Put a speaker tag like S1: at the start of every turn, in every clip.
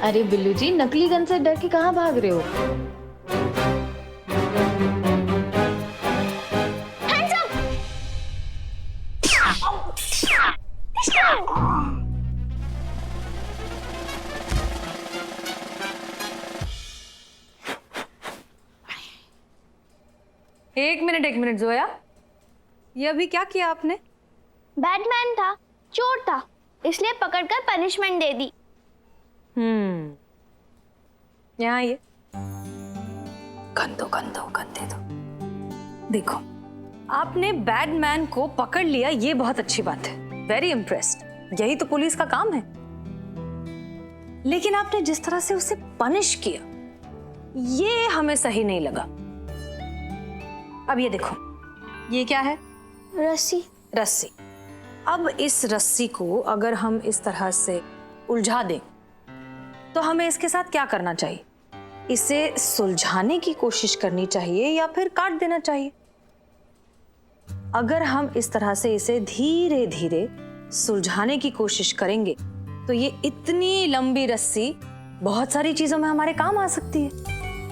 S1: अरे बिल्लू जी, नकली गन से डर के कहाँ भाग रहे हो?
S2: एक मिनट जोया, ये अभी क्या किया आपने?
S3: बैटमैन था, चोर था, इसलिए पकड़कर पनिशमेंट दे दी।
S2: यहाँ ये गन दे दो। देखो, आपने बैटमैन को पकड़ लिया, ये बहुत अच्छी बात है। वेरी इम्प्रेस्ड, यही तो पुलिस का काम है। लेकिन आपने जिस तरह से उसे पनिश किया, ये हमें सही नहीं लगा। अब ये देखो, ये क्या है? रस्सी। अब इस रस्सी को अगर हम इस तरह से उलझा दें तो हमें इसके साथ क्या करना चाहिए? इसे सुलझाने की कोशिश करनी चाहिए या फिर काट देना चाहिए? अगर हम इस तरह से इसे धीरे धीरे सुलझाने की कोशिश करेंगे तो ये इतनी लंबी रस्सी बहुत सारी चीजों में हमारे काम आ सकती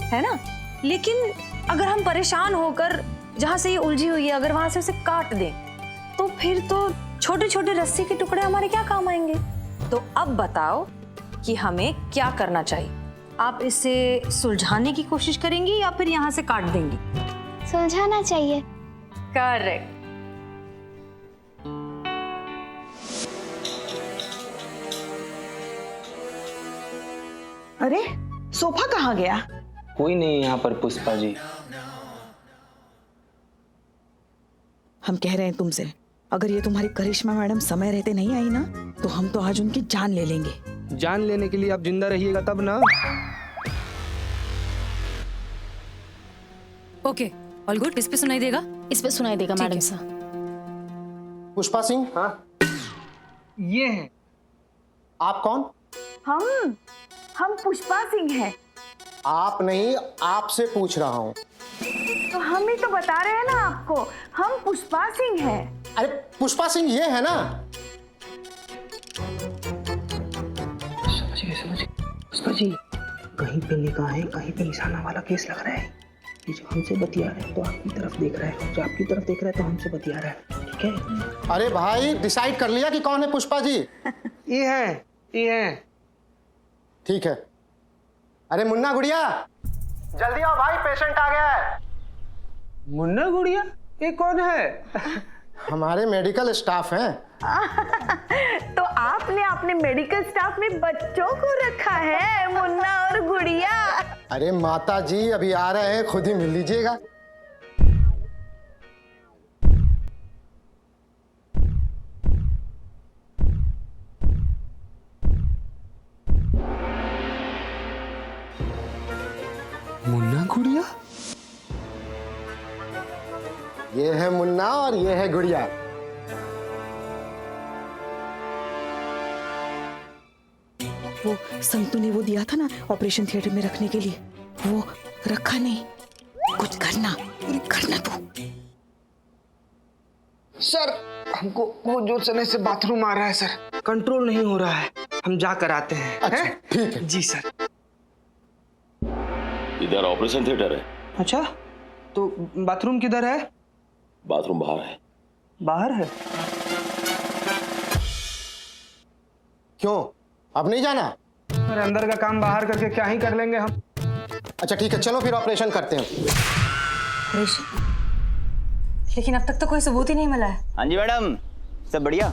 S2: है ना? लेकिन अगर हम परेशान होकर जहां से ये उलझी हुई है, अगर वहां से उसे काट दें तो फिर तो छोटे छोटे रस्सी के टुकड़े हमारे क्या काम आएंगे? तो अब बताओ कि हमें क्या करना चाहिए? आप इसे सुलझाने की कोशिश करेंगी या फिर यहाँ से काट देंगी?
S3: सुलझाना चाहिए।
S2: करेक्ट।
S4: अरे सोफा कहाँ गया?
S5: कोई नहीं यहाँ पर पुष्पा जी।
S4: हम कह रहे हैं तुमसे, अगर ये तुम्हारी करिश्मा मैडम समय रहते नहीं आई ना तो हम तो आज उनकी जान ले लेंगे।
S5: जान लेने के लिए आप जिंदा रहिएगा तब ना।
S2: Okay, all good. इस पे सुनाई देगा?
S1: इस पे सुनाई देगा मैडम साहब।
S6: पुष्पा सिंह,
S5: हाँ, ये है।
S6: आप कौन?
S4: हम पुष्पा सिंह हैं।
S6: आप नहीं, आपसे पूछ रहा हूँ।
S4: तो हम ही तो बता रहे हैं ना आपको, हम पुष्पा सिंह हैं।
S6: अरे पुष्पा सिंह ये है ना?
S5: समझिए पुष्पा जी, कहीं पे निगाह है, कहीं पे निशाना वाला केस लग रहा है। ये जो हमसे बतिया रहा है तो आपकी तरफ देख रहा है, जो आपकी तरफ देख रहा है तो हमसे बतिया रहा है। ठीक है?
S6: अरे भाई, डिसाइड कर लिया कि कौन है पुष्पा जी?
S5: ये है।
S6: ठीक है। अरे मुन्ना गुड़िया, जल्दी आओ भाई, पेशेंट आ गया है।
S5: मुन्ना गुड़िया? ये कौन है?
S6: हमारे मेडिकल स्टाफ हैं।
S4: तो आपने अपने मेडिकल स्टाफ में बच्चों को रखा है, मुन्ना और गुड़िया।
S6: अरे माता जी अभी आ रहे हैं, खुद ही मिल लीजिएगा।
S5: मुन्ना गुड़िया?
S6: ये है मुन्ना और ये है गुड़िया।
S4: वो संतू ने वो दिया था ना ऑपरेशन थिएटर में रखने के लिए, वो रखा नहीं। कुछ करना तू।
S5: सर, हमको बहुत जोर से बाथरूम आ रहा है सर, कंट्रोल नहीं हो रहा है। हम जा कर आते हैं।
S6: अच्छा, ठीक है।
S5: जी सर।
S7: इधर ऑपरेशन थिएटर है।
S5: अच्छा, तो बाथरूम किधर है?
S7: बाथरूम बाहर है।
S5: बाहर है?
S6: क्यों, अब नहीं जाना?
S5: सर, अंदर का काम बाहर करके क्या ही कर लेंगे हम।
S6: अच्छा ठीक है, चलो फिर ऑपरेशन करते हैं।
S2: लेकिन अब तक तो कोई सबूत ही नहीं मिला है।
S8: हाँ जी मैडम, सब बढ़िया।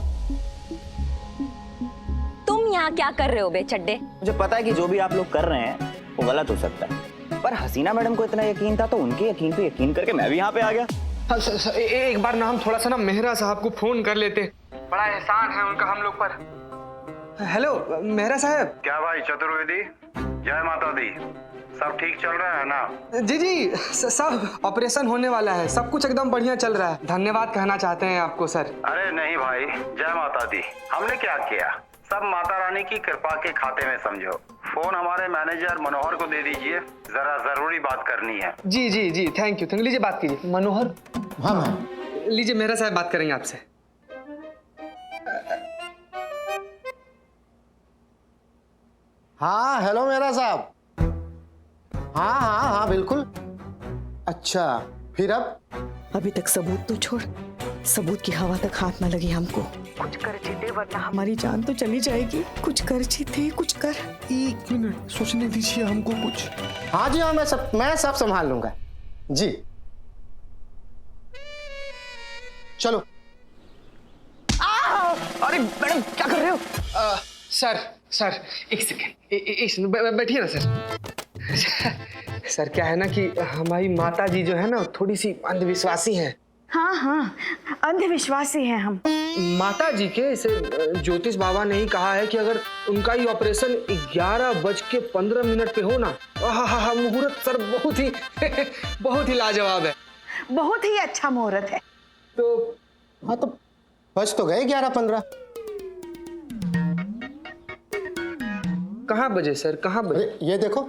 S9: तुम यहाँ क्या कर रहे हो बेचड्डे?
S8: मुझे पता है कि जो भी आप लोग कर रहे हैं वो गलत हो सकता है, पर हसीना मैडम को इतना यकीन था तो उनके यकीन पे यकीन करके मैं भी यहाँ पे आ गया।
S5: हाँ, एक बार ना हम थोड़ा सा ना मेहरा साहब को फोन कर लेते, बड़ा एहसान है उनका हम लोग पर। हेलो मेहरा साहब।
S10: क्या भाई चतुर्वेदी, जय माता दी, सब ठीक चल रहा है ना?
S5: जी सब ऑपरेशन होने वाला है, सब कुछ एकदम बढ़िया चल रहा है। धन्यवाद कहना चाहते हैं आपको सर।
S10: अरे नहीं भाई, जय माता दी। हमने क्या किया, सब माता रानी की कृपा के खाते में समझो। फोन हमारे मैनेजर मनोहर को दे दीजिए, जरा जरूरी बात करनी है।
S5: जी थैंक यू। लीजिए बात कीजिए। मनोहर?
S6: हाँ मैम।
S5: लीजिए, मेहरा साहब बात करेंगे आपसे।
S6: हाँ हेलो मेरा साहब। हाँ हाँ हाँ बिल्कुल। अच्छा फिर अब?
S4: अभी तक सबूत तो छोड़, सबूत की हवा तक हाथ ना लगे हमको। कुछ कर जीते वरना हमारी जान तो चली जाएगी। कुछ कर जीते, कुछ कर।
S6: 1 मिनट सोचने दीजिए हमको कुछ। हाँ जी हाँ, मैं सब संभाल लूंगा जी। चलो।
S5: अरे मैडम क्या कर रहे हो? सर एक सेकंड बैठिए ना सर। सर क्या है ना कि हमारी माता जी जो है ना थोड़ी सी अंधविश्वासी हैं।
S4: हाँ, अंधविश्वासी हैं हम।
S5: माता जी के इसे ज्योतिष बाबा ने ही कहा है कि अगर उनका ये ऑपरेशन 11:15 पे हो ना, मुहूर्त सर बहुत ही लाजवाब है।
S4: बहुत ही अच्छा मुहूर्त है।
S5: तो
S6: हाँ तो बज तो गए 11:15।
S5: कहाँ बजे सर, कहाँ बजे?
S6: ये देखो।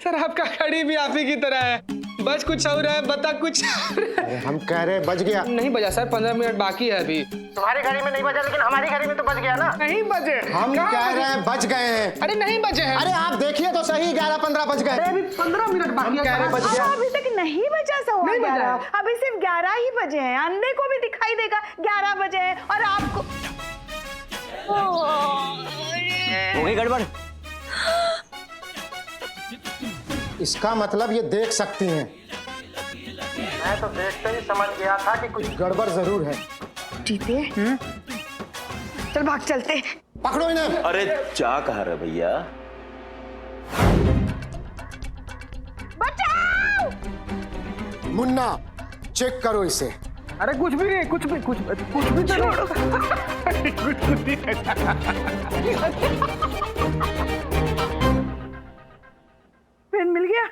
S5: सर आपका घड़ी भी आप ही की तरह है, बज कुछ और है, बता कुछ।
S6: अरे हम कह रहे बज गया।
S5: नहीं बजा सर, 15 मिनट बाकी है अभी।
S6: तुम्हारी घड़ी में नहीं बजा, लेकिन हमारी घड़ी में तो बज गया ना।
S5: नहीं बजे।
S6: हम कह रहे हैं बज गए हैं।
S5: अरे नहीं बजे हैं।
S6: अरे आप देखिए तो सही, 11:15 बज गए।
S5: अभी 15 मिनट बाकी है। कह रहे बज गया।
S4: अभी तक नहीं बजा सवा 11, अभी सिर्फ 11 ही बजे हैं। अंधे को भी दिखाई देगा 11 बजे हैं और आपको
S8: हो गई गड़बड़।
S6: इसका मतलब ये देख सकती हैं। मैं तो देखते ही समझ गया था कि कुछ गड़बड़ जरूर है।
S4: जीते चल भाग चलते।
S6: पकड़ो इन्हें।
S7: अरे क्या कह रहे भैया?
S6: मुन्ना चेक करो इसे।
S5: अरे कुछ भी नहीं, कुछ भी तो छोड़ो।
S4: पेन मिल गया?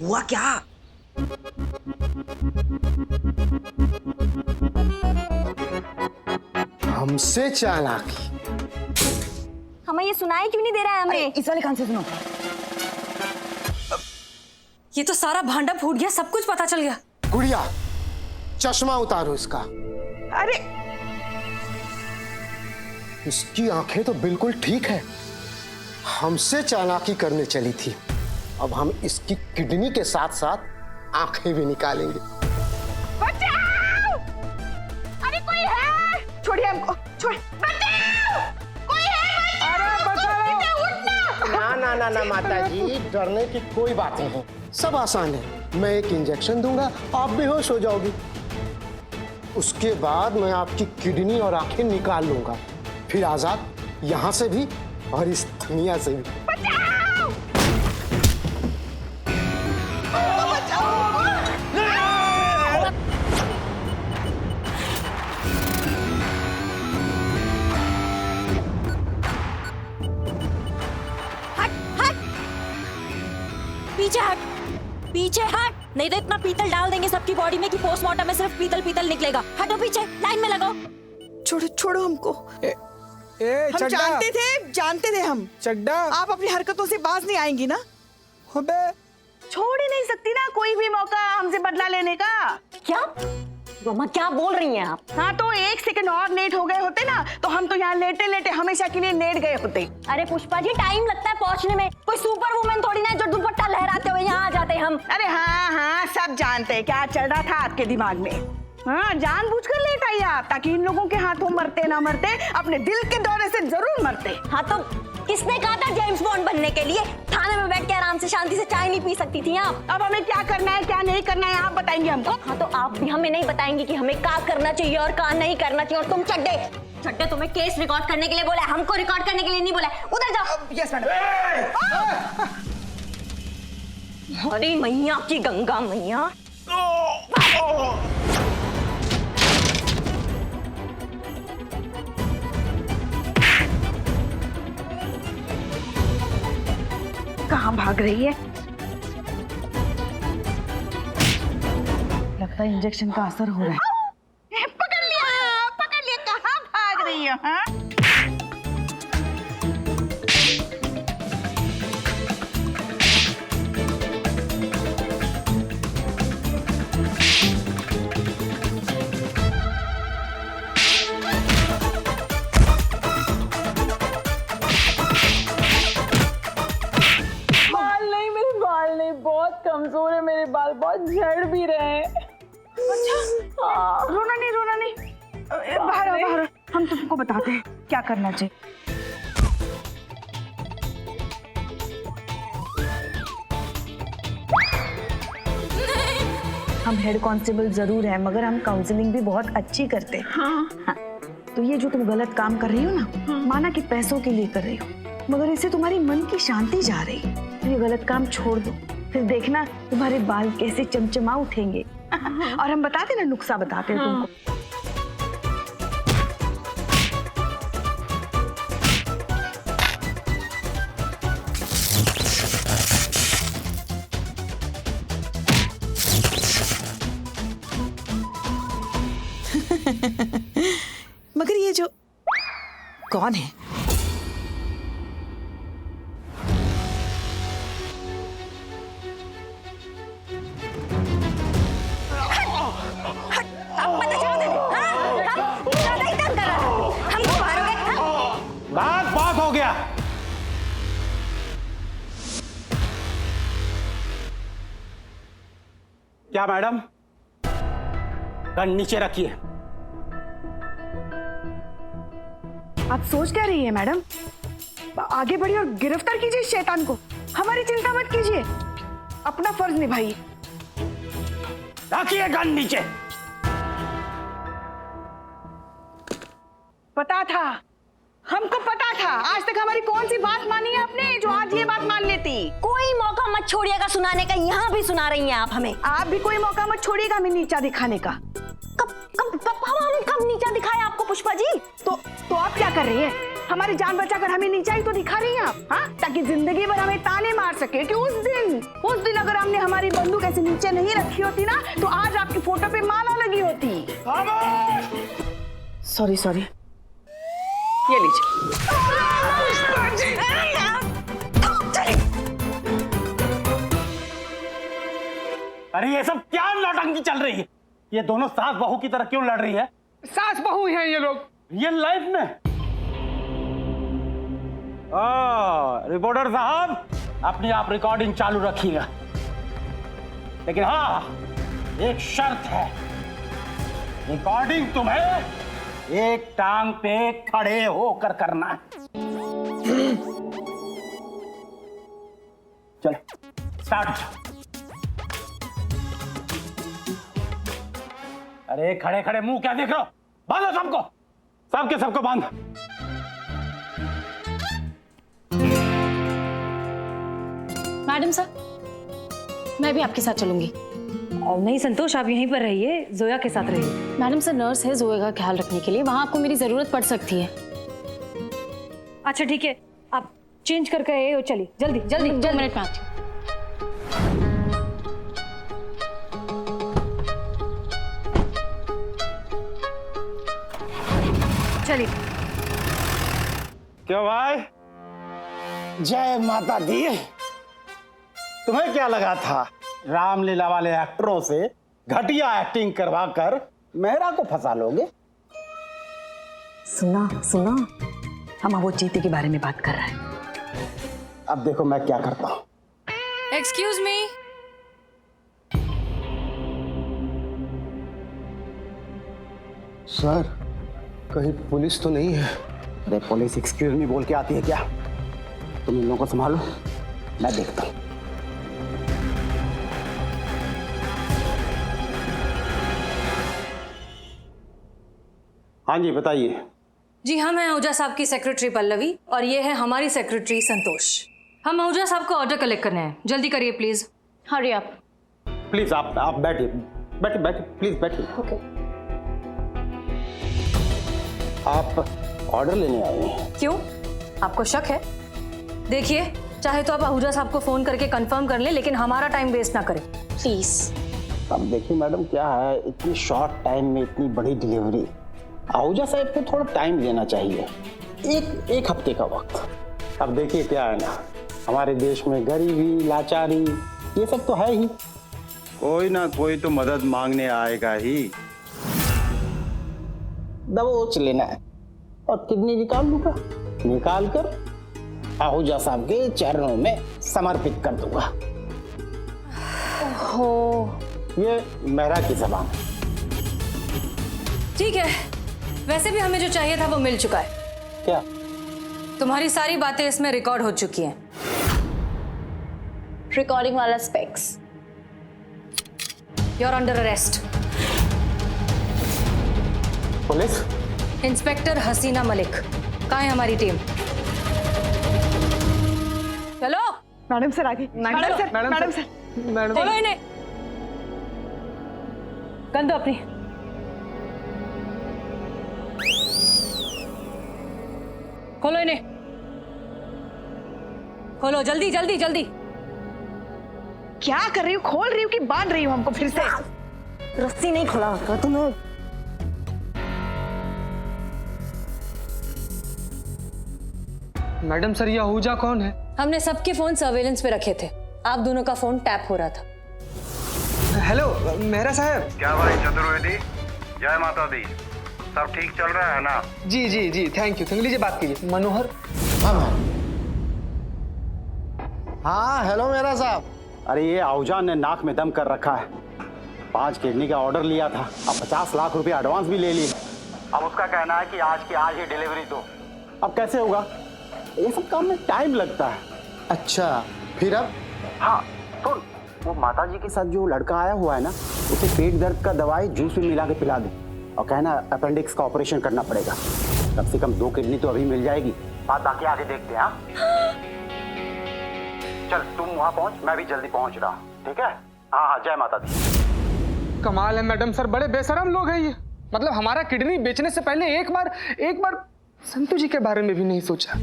S5: हुआ क्या?
S6: हमसे चालाकी।
S9: हमें ये सुनाई क्यों नहीं दे रहा है हमें?
S4: इस वाले कान से सुनो।
S2: ये तो सारा भांडा फूट गया, सब कुछ पता चल गया।
S6: गुड़िया चश्मा उतारो इसका।
S4: अरे
S6: इसकी आंखें तो बिल्कुल ठीक है, हमसे चालाकी करने चली थी। अब हम इसकी किडनी के साथ साथ आंखें भी निकालेंगे।
S4: बचाओ! अरे कोई है? छोड़िए हमको, छोड़। बचाओ! कोई है? अरे बचाओ!
S6: ना ना ना ना माता जी, डरने की कोई बात नहीं, सब आसान है। मैं एक इंजेक्शन दूंगा, आप बेहोश हो जाओगी। उसके बाद मैं आपकी किडनी और आंखें निकाल लूंगा, फिर आजाद यहां से भी और इस दुनिया से भी।
S4: बचाओ!
S9: पीछे हट, पीछे हट, नहीं तो इतना पीतल डाल देंगे सबकी बॉडी में कि पोस्टमार्टम में सिर्फ पीतल पीतल निकलेगा। हटो पीछे, लाइन में लगाओ।
S4: छोड़ो हमको। हम जानते थे हम।
S5: चड्डा
S4: आप अपनी हरकतों से बाज नहीं आएंगी ना?
S5: अबे
S4: छोड़ ही नहीं सकती ना कोई भी मौका हमसे बदला लेने का।
S9: क्या मम्मा क्या बोल रही हैं आप?
S4: हाँ तो 1 सेकंड और लेट हो गए होते ना तो हम तो यहाँ लेटे लेटे हमेशा के लिए लेट गए होते।
S9: अरे पुष्पा जी, टाइम लगता है पहुंचने में। कोई सुपर वुमन थोड़ी ना जो दुपट्टा लहराते हुए यहाँ आ जाते हम।
S4: अरे हाँ सब जानते हैं क्या चल रहा था आपके दिमाग में। हाँ जानबूझकर लेट आई आप, ताकि इन लोगों के हाथों मरते ना मरते अपने दिल के दौरे से जरूर मरते।
S9: हाँ तो किसने कहा था जेम्स बॉन्ड बनने के लिए? थाने में बैठ के आराम से शांति से चाय नहीं पी सकती थी आप?
S4: अब हमें क्या करना है क्या नहीं करना है आप बताएंगे हमको?
S9: हाँ तो आप भी हमें नहीं बताएंगे कि हमें क्या करना चाहिए और क्या नहीं करना चाहिए। और तुम चड्डे तुम्हें केस रिकॉर्ड करने के लिए बोला, हमको रिकॉर्ड करने के लिए नहीं बोला। उधर जाओ।
S4: Yes madam.
S9: अरे मैया की गंगा मैया।
S4: कहाँ भाग रही है? लगता है इंजेक्शन का असर हो रहा है। पकड़ लिया, कहाँ भाग रही है? हाँ? मेरे बाल बहुत झड़ भी रहे हैं। अच्छा रोना नहीं बाहर आओ, बाहर आओ। हम तुमको बताते हैं क्या करना चाहिए। हम हेड कांस्टेबल जरूर हैं, मगर हम काउंसलिंग भी बहुत अच्छी करते हैं। हाँ। तो ये जो तुम गलत काम कर रही हो ना, माना कि पैसों के लिए कर रही हो, मगर इससे तुम्हारी मन की शांति जा रही है। तो ये गलत काम छोड़ दो, फिर देखना तुम्हारे बाल कैसे चमचमा उठेंगे। और हम बताते ना, नुस्खा बताते हैं तुमको।
S11: मगर ये जो कौन है?
S6: बात हो गया। क्या मैडम, गन नीचे रखिए।
S4: आप सोच क्या रही है मैडम? आगे बढ़िए और गिरफ्तार कीजिए इस शैतान को। हमारी चिंता मत कीजिए, अपना फर्ज निभाइए।
S6: रखिए गन नीचे।
S4: पता था, हमको पता था। आज तक हमारी कौन सी बात मानी है आपने जो आज ये बात मान लेती?
S9: कोई मौका मत छोड़िएगा सुनाने का, यहाँ भी सुना रही हैं आप हमें।
S4: आप भी कोई मौका मत छोड़िएगा हमें नीचा दिखाने का।
S9: हम कब नीचा दिखाए आपको पुष्पा जी?
S4: तो आप क्या कर रही है? हमारी जान बचाकर हमें नीचा ही तो दिखा रही हैं आप, हाँ? ताकि जिंदगी भर हमें ताने मार सके कि उस दिन अगर हमने हमारी बंदूक ऐसे नीचे नहीं रखी होती ना, तो आज आपकी फोटो पे माला लगी होती। सॉरी, ये लीजिए।
S6: अरे ये सब क्या नौटंकी चल रही है? ये दोनों सास बहू की तरह क्यों लड़ रही है?
S5: सास बहू हैं ये लोग
S6: रियल लाइफ में। रिपोर्टर साहब, अपनी आप रिकॉर्डिंग चालू रखिएगा, लेकिन हाँ एक शर्त है, रिकॉर्डिंग तुम्हें एक टांग पे खड़े होकर करना है। चलो स्टार्ट। अरे खड़े खड़े मुंह क्या देख रहे हो? बांधो सबको बांध।
S1: मैडम सर, मैं भी आपके साथ चलूंगी।
S2: और नहीं संतोष, आप यहीं पर रहिए, जोया के साथ रहिए।
S1: मैडम सर नर्स है जोया का ख्याल रखने के लिए, वहां आपको मेरी जरूरत पड़ सकती है।
S2: अच्छा ठीक है, आप चेंज करके आए हो, चलिए जल्दी
S1: 2 मिनट में आती हूँ।
S2: चलिए।
S6: क्यों भाई? जय माता दी। तुम्हें क्या लगा था रामलीला वाले एक्टरों से घटिया एक्टिंग करवा कर मेहरा को फंसा लोगे?
S4: सुना, हम वो चीते के बारे में बात कर रहे हैं।
S6: अब देखो मैं क्या करता हूँ।
S2: Excuse me.
S6: सर, कहीं पुलिस तो नहीं है? अरे पुलिस एक्सक्यूज मी बोल के आती है क्या? तुम इन लोगों को संभालो, मैं देखता हूँ। हाँ जी बताइए।
S2: जी हाँ, मैं आहूजा साहब की सेक्रेटरी पल्लवी और ये है हमारी सेक्रेटरी संतोष। हम आहूजा साहब को ऑर्डर कलेक्ट करने हैं, जल्दी करिए प्लीज।
S1: हरी आप।
S6: प्लीज आप बैठिए प्लीज बैठिए।
S2: ओके।
S6: आप ऑर्डर लेने आए हैं?
S2: क्यों, आपको शक है? देखिए, चाहे तो आप आहूजा साहब को फोन करके कंफर्म कर लें, लेकिन हमारा टाइम वेस्ट ना करें
S1: प्लीज।
S6: अब देखिए मैडम, क्या है इतनी शॉर्ट टाइम में इतनी बड़ी डिलीवरी, आहूजा साहब को थोड़ा टाइम देना चाहिए, एक हफ्ते का वक्त। अब देखिए क्या है ना, हमारे देश में गरीबी, लाचारी ये सब तो है ही,
S7: कोई ना कोई तो मदद मांगने आएगा ही।
S6: दबोच लेना है और किडनी निकाल लूंगा, निकाल कर आहूजा साहब के चरणों में समर्पित कर दूंगा।
S2: ओहो,
S7: ये मेहरा की जबान है।
S2: ठीक है, वैसे भी हमें जो चाहिए था वो मिल चुका है।
S7: क्या?
S2: तुम्हारी सारी बातें इसमें रिकॉर्ड हो चुकी हैं।
S1: रिकॉर्डिंग वाला specs.
S2: You are under arrest.
S6: Police?
S2: Inspector Haseena Malik, कहाँ है हमारी टीम? चलो
S4: मैडम सर आगे। Madam sir, madam sir,
S5: madam
S2: खोलो इन्हें। गन दो अपनी। खोलो इन्हें, खोलो जल्दी जल्दी जल्दी।
S4: क्या कर रही हो? खोल रही हो कि बांध रही हो हमको फिर से?
S9: रस्सी नहीं खुला तुम्हें।
S5: मैडम सर, ये आहूजा कौन है?
S2: हमने सबके फोन सर्वेलेंस पे रखे थे, आप दोनों का फोन टैप हो रहा था।
S5: हेलो मेहरा साहब।
S10: क्या भाई चतुर्वेदी, जय माता दी, सब ठीक चल रहा है ना?
S5: जी जी जी, थैंक यू। लीजिए बात कीजिए। मनोहर।
S6: हाँ हेलो मेरा साहब।
S7: अरे ये आहूजा ने नाक में दम कर रखा है। 5 किडनी का ऑर्डर लिया था, अब 50 लाख रुपए एडवांस भी ले लिए। अब उसका कहना है कि आज की आज ही डिलीवरी दो। अब कैसे होगा? ये सब काम में टाइम लगता है।
S6: अच्छा फिर अब?
S7: हाँ सुन, वो माता जी के साथ जो लड़का आया हुआ है ना, उसे पेट दर्द का दवाई जूस में मिला के पिला दे और कहना अपेंडिक्स का ऑपरेशन करना पड़ेगा। कम से कम 2 किडनी तो अभी मिल जाएगी। बात बाकी आगे देखते हैं। हाँ चल तुम वहां पहुंच, मैं भी जल्दी पहुंच रहा हूँ। ठीक है? हाँ हाँ, जय माता दी।
S5: कमाल है मैडम सर, बड़े बेशरम लोग हैं ये। मतलब हमारा किडनी बेचने से पहले एक बार संतू जी के बारे में भी नहीं सोचा।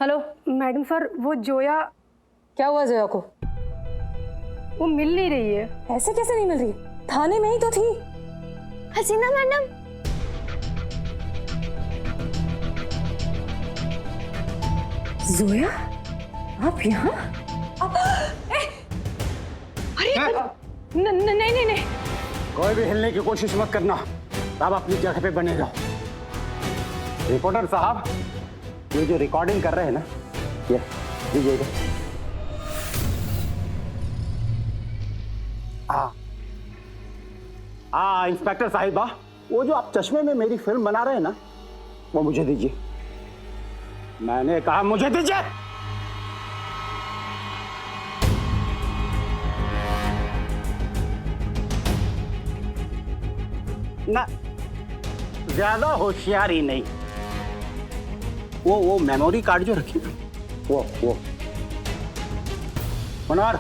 S2: हेलो
S12: मैडम सर, वो जोया,
S2: क्या हुआ जोया को?
S12: वो मिल नहीं रही है।
S2: ऐसे कैसे नहीं मिल रही? थाने में ही तो थी।
S3: हसीना मैडम,
S2: जोया आप यहाँ? अरे नहीं।
S7: कोई भी हिलने की कोशिश मत करना, आप अपनी जगह पे बने रहो। रिपोर्टर साहब, ये जो रिकॉर्डिंग कर रहे हैं ना, ये लीजिएगा। इंस्पेक्टर साहिबा, वो जो आप चश्मे में मेरी फिल्म बना रहे हैं ना, वो मुझे दीजिए। मैंने कहा मुझे दीजिए। ना ज्यादा होशियारी नहीं। वो मेमोरी कार्ड जो रखी ना, वो मनोहर,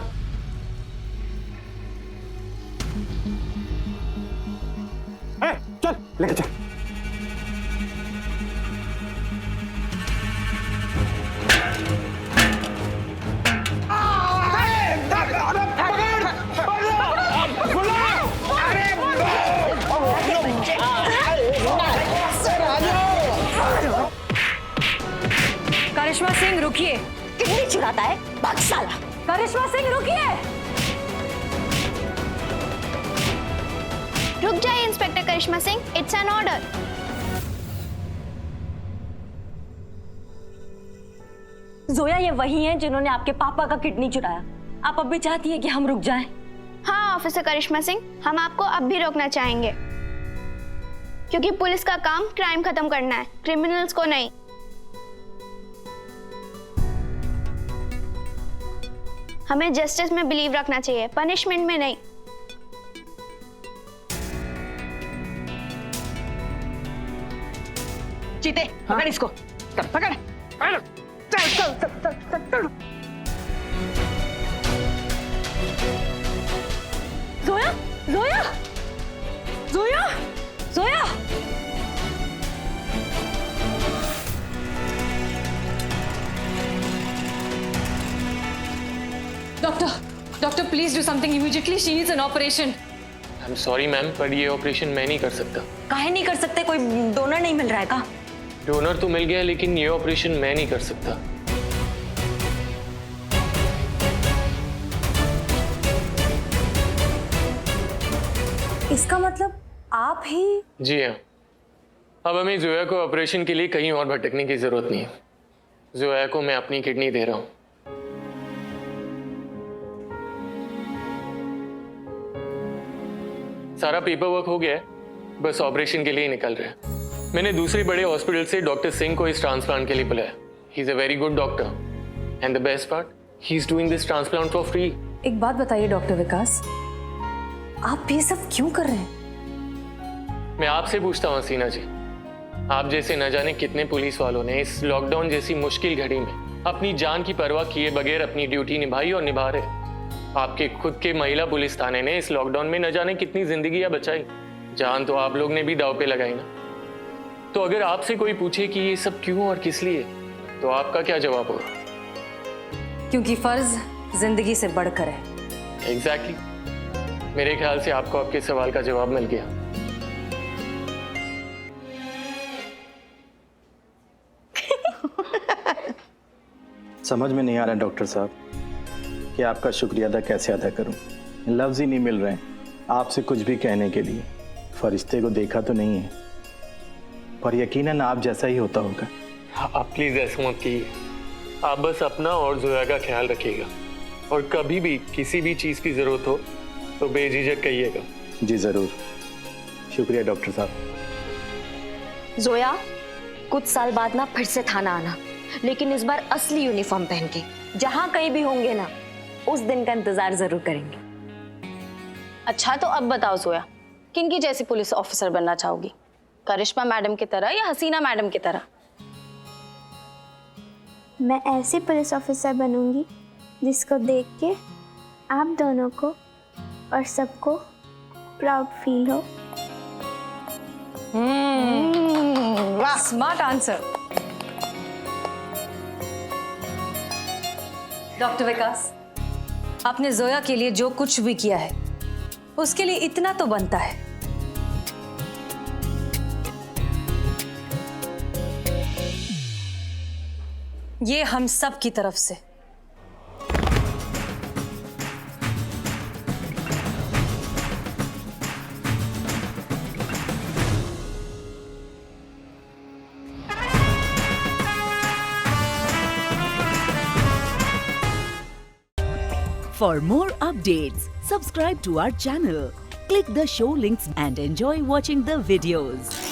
S7: चल लेके चल।
S2: करिश्मा सिंह रुकिए।
S9: किडनी चुराता है भाग साला।
S2: करिश्मा सिंह रुकिए।
S3: रुक जाइए inspector Karishma Singh, it's an order.
S9: Zoya ये वही है जिन्होंने आपके पापा का किडनी चुराया। आप अब भी चाहती है कि हम रुक जाएं?
S3: हाँ ऑफिसर करिश्मा सिंह, हम आपको अब भी रोकना चाहेंगे, क्योंकि पुलिस का काम क्राइम खत्म करना है, क्रिमिनल्स को नहीं। हमें जस्टिस में बिलीव रखना चाहिए, पनिशमेंट में नहीं।
S4: चीते, पकड़ इसको। पकड़। चल।
S2: Zoya, Zoya, Zoya, Zoya. Doctor please do something immediately, she needs an operation.
S13: I am sorry ma'am, पर ये ऑपरेशन मैं नहीं कर सकता।
S9: काहे नहीं कर सकते? कोई डोनर नहीं मिल रहा है का?
S13: डोनर तो मिल गया, लेकिन ये ऑपरेशन मैं नहीं कर सकता।
S9: इसका मतलब
S2: आप ही?
S13: जी हाँ, अब हमें जोया को ऑपरेशन के लिए कहीं और भटकने की जरूरत नहीं है। जोया को मैं अपनी किडनी दे रहा हूँ। सारा पेपर वर्क हो गया है, बस ऑपरेशन के लिए निकल रहे हैं। मैंने दूसरे बड़े हॉस्पिटल से डॉक्टर सिंह को इस ट्रांसप्लांट के लिए बुलाया। He is a very good doctor and the best part, he is doing this transplant for free.
S2: एक बात बताइए डॉक्टर विकास, आप ये सब क्यों कर रहे हैं?
S13: मैं आपसे पूछता हूँ हसीना जी, आप जैसे न जाने कितने पुलिस वालों ने इस लॉकडाउन जैसी मुश्किल घड़ी में अपनी जान की परवाह किए बगैर अपनी ड्यूटी निभाई और निभा रहे। आपके खुद के महिला पुलिस थाने ने इस लॉकडाउन में न जाने कितनी जिंदगियां बचाई। जान तो आप लोग ने भी दांव पे लगाई ना। तो अगर आपसे कोई पूछे कि ये सब क्यों और किस लिए, तो आपका क्या जवाब होगा?
S2: क्योंकि फर्ज जिंदगी से बढ़कर है।
S13: एग्जैक्टली। मेरे ख्याल से आपको आपके सवाल का जवाब मिल गया।
S14: समझ में नहीं आ रहा डॉक्टर साहब कि आपका शुक्रिया अदा कैसे अदा करूं। लफ्ज ही नहीं मिल रहे हैं आपसे कुछ भी कहने के लिए। फरिश्ते को देखा तो नहीं है, पर यकीनन आप जैसा ही होता होगा।
S13: आप प्लीज ऐसा मत कीजिए। आप बस अपना और जोया का ख्याल रखिएगा, और कभी भी किसी भी चीज की जरूरत हो तो बेझिझक कहिएगा।
S14: जी जरूर, शुक्रिया डॉक्टर साहब।
S9: जोया, कुछ साल बाद ना फिर से थाना आना, लेकिन इस बार असली यूनिफॉर्म पहन के। जहां कहीं भी होंगे ना, उस दिन का इंतजार जरूर करेंगे।
S1: अच्छा, तो अब बताओ जोया, किनकी जैसी पुलिस ऑफिसर बनना चाहोगी? करिश्मा मैडम की तरह या हसीना मैडम की तरह?
S3: मैं ऐसी पुलिस ऑफिसर बनूंगी जिसको देख के आप दोनों को और सबको प्राउड फील हो।
S2: Smart answer. डॉक्टर विकास, आपने जोया के लिए जो कुछ भी किया है उसके लिए इतना तो बनता है। ये हम सब की तरफ से।
S11: For more updates, subscribe to our channel, click the show links and enjoy watching the videos.